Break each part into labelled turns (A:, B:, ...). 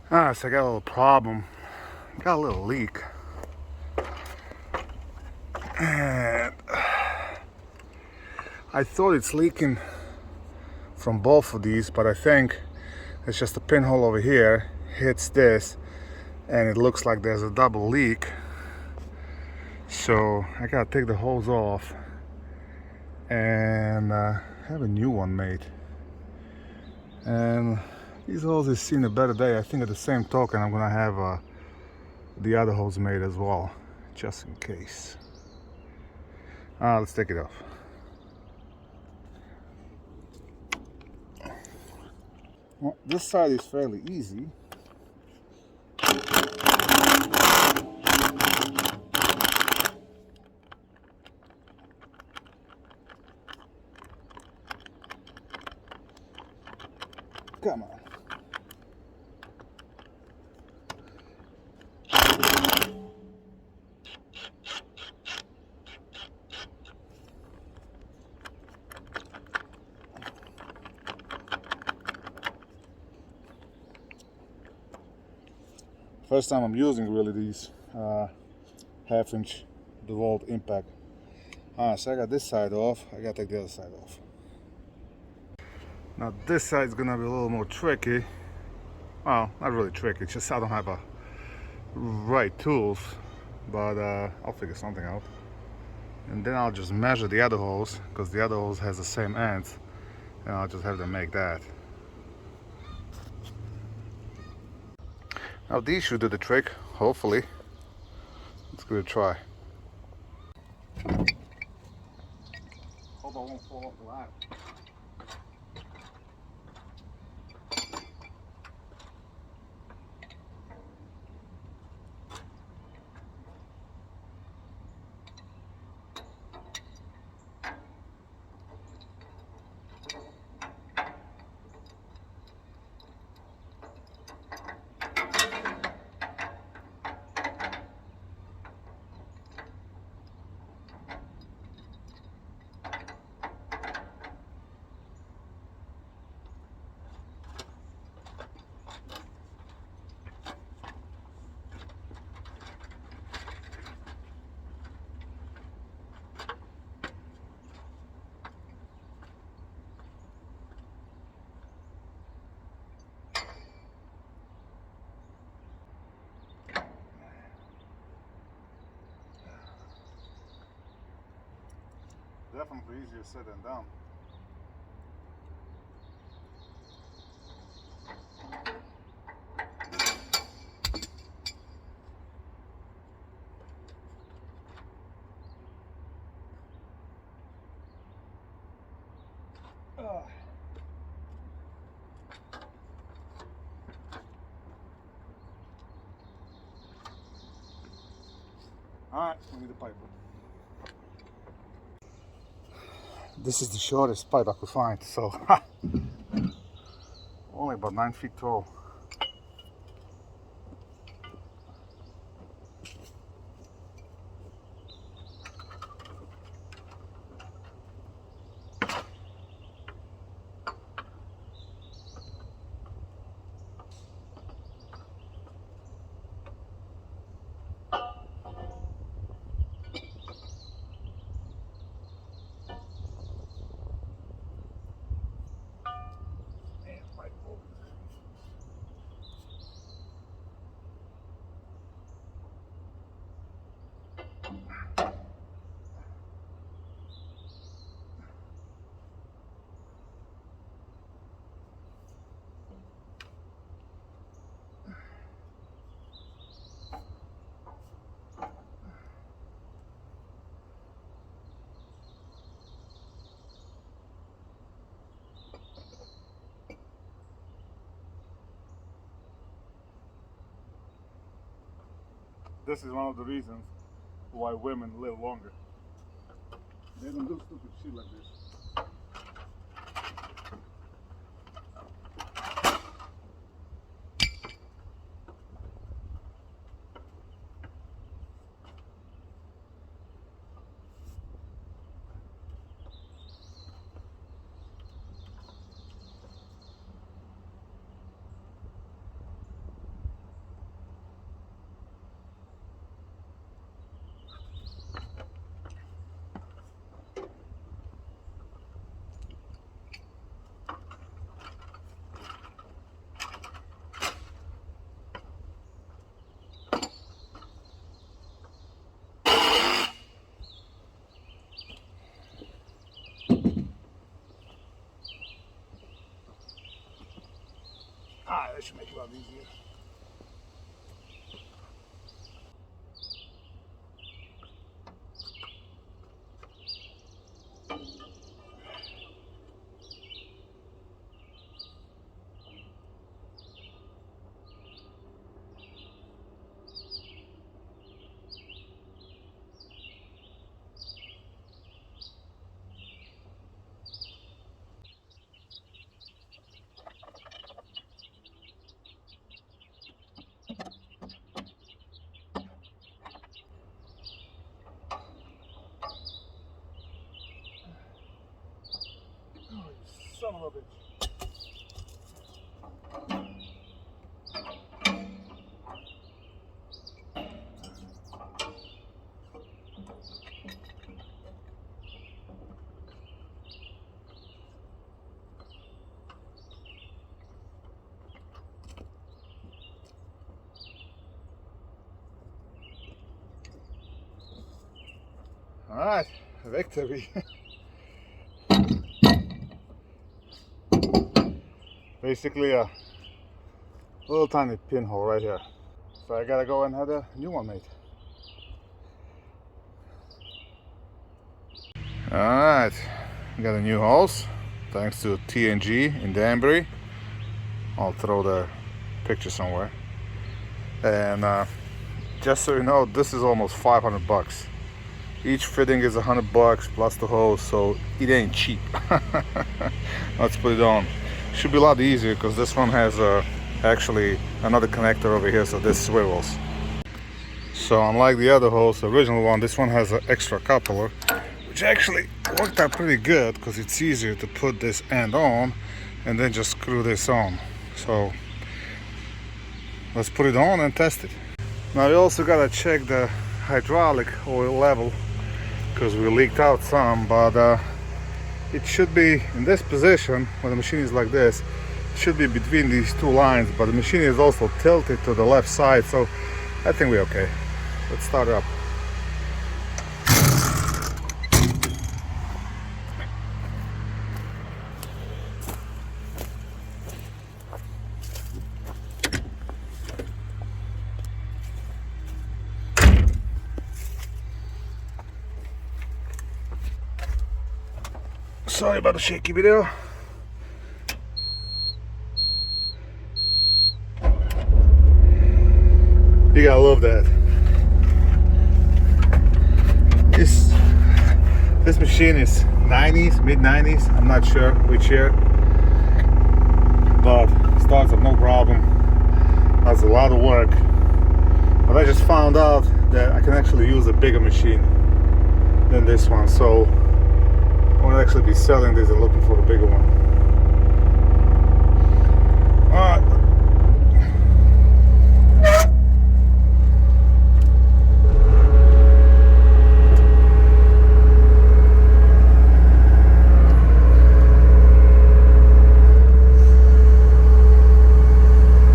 A: So I got a little problem. Got a little leak. And I thought it's leaking from both of these, but I think it's just a pinhole over here hits this, and it looks like there's a double leak. So I gotta take the hose off and have a new one made. And these hoses seen a better day. I think at the same token I'm gonna have the other hose made as well, just in case. Let's take it off. Well, this side is fairly easy. Come on. First time I'm using really these half-inch DeWalt impact. So I got this side off. I gotta take the other side off. Now this side's gonna be a little more tricky. Well, not really tricky. It's just I don't have a right tools, but I'll figure something out. And then I'll just measure the other hose, because the other hose has the same ends, and I'll just have them make that. Now these should do the trick, hopefully. Let's give it a try. Hope I won't fall off the ladder. Definitely easier said than done. Alright, we need the pipe. This is the shortest pipe I could find, so only about 9 feet tall. This is one of the reasons why women live longer. They don't do stupid shit like this. Ah, that should make it a lot easier. Oh, you son of a bitch. All right, victory. Basically a little tiny pinhole right here. So I gotta go and have a new one made. All right, got a new hose thanks to TNG in Danbury. I'll throw the picture somewhere. And just so you know, this is almost 500 bucks. Each fitting is 100 bucks plus the hose, so it ain't cheap. Let's put it on. Should be a lot easier because this one has actually another connector over here, so this swivels. So unlike the other hose, the original one, this one has an extra coupler, which actually worked out pretty good because it's easier to put this end on and then just screw this on. So let's put it on and test it. Now you also gotta check the hydraulic oil level because we leaked out some, but it should be in this position when the machine is like this. It should be between these two lines, but the machine is also tilted to the left side, so I think we're okay. Let's start it up. Sorry about the shaky video. You gotta love that. This machine is 90s, mid 90s. I'm not sure which year, but starts up no problem. That's a lot of work. But I just found out that I can actually use a bigger machine than this one, so I won't actually be selling this and looking for a bigger one. Alright.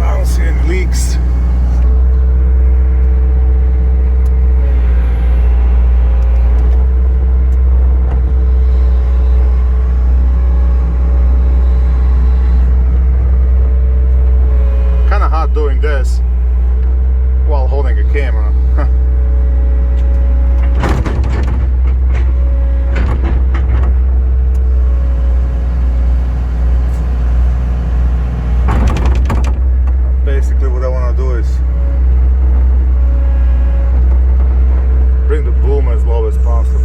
A: I don't see any leaks. Doing this while holding a camera. Basically what I want to do is bring the boom as low as possible.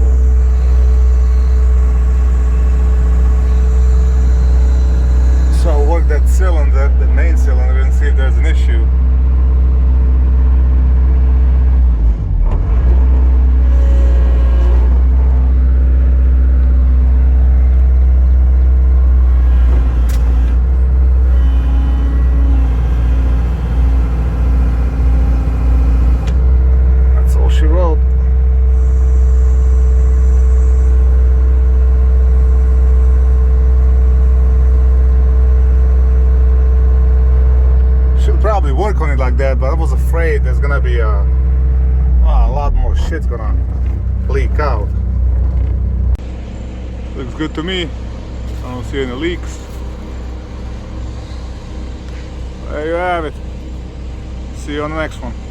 A: So I'll work that cylinder, the main cylinder, and see if there's an issue. That's all she wrote. Probably work on it like that, but I was afraid there's gonna be a lot more shit's gonna leak out. Looks good to me. I don't see any leaks. There you have it. See you on the next one.